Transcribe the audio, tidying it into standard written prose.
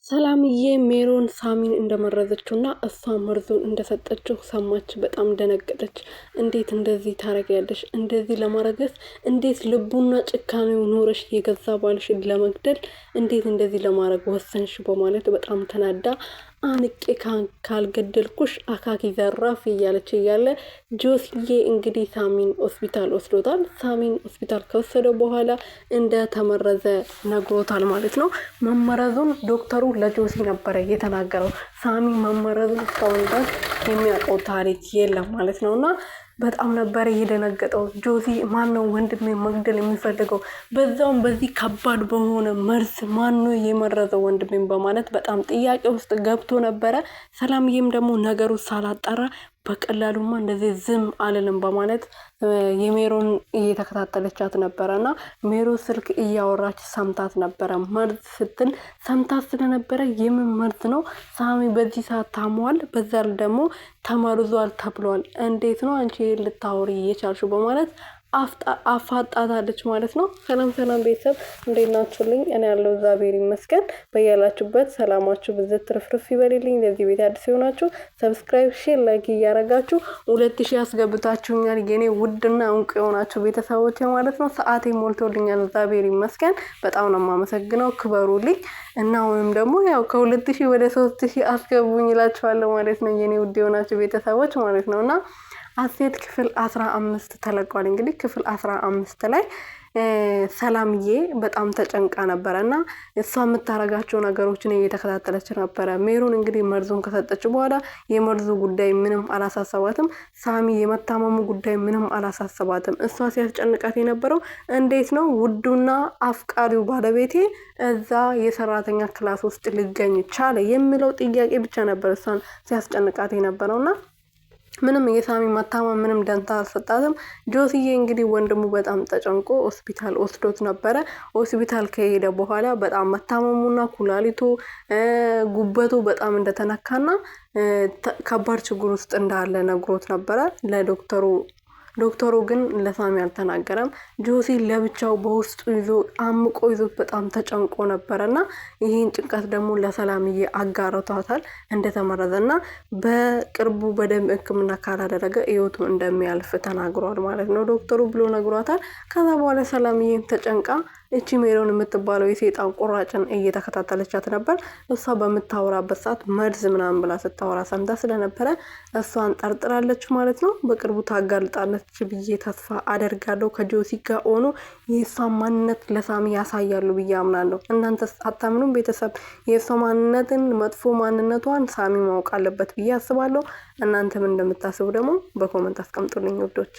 ሰላምዬ ሜሮን ሳሚን እንደመረዘችውና እሷ መርዙን እንደሰጠችው ሰማች። በጣም ደነገጠች። እንዴት እንደዚህ ታረጊያለሽ? እንደዚህ ለማረገዝ እንዴት ልቡና ጭካኔው ኖረሽ የገዛ ባልሽን ለመግደል እንዴት እንደዚህ ለማድረግ ወሰንሽ? በማለት በጣም ተናዳ አንቄ ካልገደልኩሽ አካኪ ዘራፍ እያለች እያለ ጆሲዬ እንግዲህ ሳሚን ሆስፒታል ወስዶታል። ሳሚን ሆስፒታል ከወሰደው በኋላ እንደተመረዘ ነግሮታል ማለት ነው። መመረዙን ዶክተሩ ለጆሲ ነበረ የተናገረው። ሳሚ መመረዙን እስካሁን ድረስ የሚያውቀው ታሪክ የለም ማለት ነው። እና በጣም ነበረ የደነገጠው። ጆሲ ማነው ወንድሜ መግደል የሚፈልገው? በዛውም በዚህ ከባድ በሆነ መርዝ ማነው የመረዘው ወንድሜን? በማለት በጣም ጥያቄ ውስጥ ገብቶ ነበረ። ሰላምዬም ደግሞ ነገሩ ሳላጣራ በቀላሉማ እንደዚህ ዝም አልልም በማለት የሜሮን እየተከታተለቻት ነበረ እና ሜሮን ስልክ እያወራች ሰምታት ነበረ። መርዝ ስትል ሰምታት ስለነበረ የምን መርዝ ነው? ሳሚ በዚህ ሰዓት ታሟል፣ በዛ ደግሞ ተመርዟል ተብሏል። እንዴት ነው አንቺ ልታወሪ እየቻልሽው? በማለት አፋጣታለች ማለት ነው። ሰላም ቤተሰብ እንዴት ናችሁልኝ? እኔ ያለው እግዚአብሔር ይመስገን። በያላችሁበት ሰላማችሁ ብዝት ትርፍርፍ ይበልልኝ። ለዚህ ቤት አዲስ የሆናችሁ ሰብስክራይብ፣ ሼር፣ ላይክ እያረጋችሁ 2000 ያስገብታችሁኛል የኔ ውድና እንቁ የሆናችሁ ቤተሰቦች ማለት ነው። ሰዓቴ ሞልቶልኛል እግዚአብሔር ይመስገን። በጣም ነው የማመሰግነው። ክበሩልኝ እና አሁንም ደግሞ ያው ከ2000 ወደ 3000 አስገቡኝ እላችኋለሁ ማለት ነው የኔ ውድ የሆናችሁ ቤተሰቦች ማለት ነው። እና ሀሴት ክፍል 15 ተለቋል። እንግዲህ ክፍል 15 ላይ ሰላምዬ በጣም ተጨንቃ ነበረ እና እሷ የምታረጋቸው ነገሮችን እየተከታተለች ነበረ። ሜሮን እንግዲህ መርዙን ከሰጠች በኋላ የመርዙ ጉዳይ ምንም አላሳሰባትም። ሳሚ የመታመሙ ጉዳይ ምንም አላሳሰባትም። እሷ ሲያስጨንቃት የነበረው እንዴት ነው ውዱና አፍቃሪው ባለቤቴ እዛ የሰራተኛ ክላስ ውስጥ ሊገኝ ቻለ የሚለው ጥያቄ ብቻ ነበር እሷን ሲያስጨንቃት የነበረውና ምንም የሳሚ መታመም ምንም ደንታ አልሰጣትም። ጆሲዬ እንግዲህ ወንድሙ በጣም ተጨንቆ ሆስፒታል ወስዶት ነበረ። ሆስፒታል ከሄደ በኋላ በጣም መታመሙና ኩላሊቱ ጉበቱ በጣም እንደተነካና ከባድ ችግር ውስጥ እንዳለ ነግሮት ነበረ ለዶክተሩ። ዶክተሩ ግን ለሳሚ አልተናገረም። ጆሲ ለብቻው በውስጡ ይዞ አምቆ ይዞት በጣም ተጨንቆ ነበረና ይሄን ጭንቀት ደግሞ ለሰላምዬ አጋርቷታል እንደተመረዘና በቅርቡ በደም ሕክምና ካላደረገ ህይወቱ እንደሚያልፍ ተናግሯል ማለት ነው ዶክተሩ ብሎ ነግሯታል። ከዛ በኋላ ሰላምዬም ተጨንቃ እቺ ሜሮን የምትባለው የሰይጣን ቁራጭን እየተከታተለቻት ነበር። እሷ በምታወራበት ሰዓት መርዝ ምናምን ብላ ስታወራ ሰምታ ስለነበረ እሷን ጠርጥራለች ማለት ነው። በቅርቡ ታጋልጣለች ብዬ ተስፋ አደርጋለሁ። ከጆሲ ጋር ሆኖ የእሷን ማንነት ለሳሚ ያሳያሉ ብዬ አምናለሁ። እናንተስ አታምኑም? ቤተሰብ የእሷ ማንነትን መጥፎ ማንነቷን ሳሚ ማወቅ አለበት ብዬ አስባለሁ። እናንተም እንደምታስቡ ደግሞ በኮመንት አስቀምጡልኝ ውዶቼ።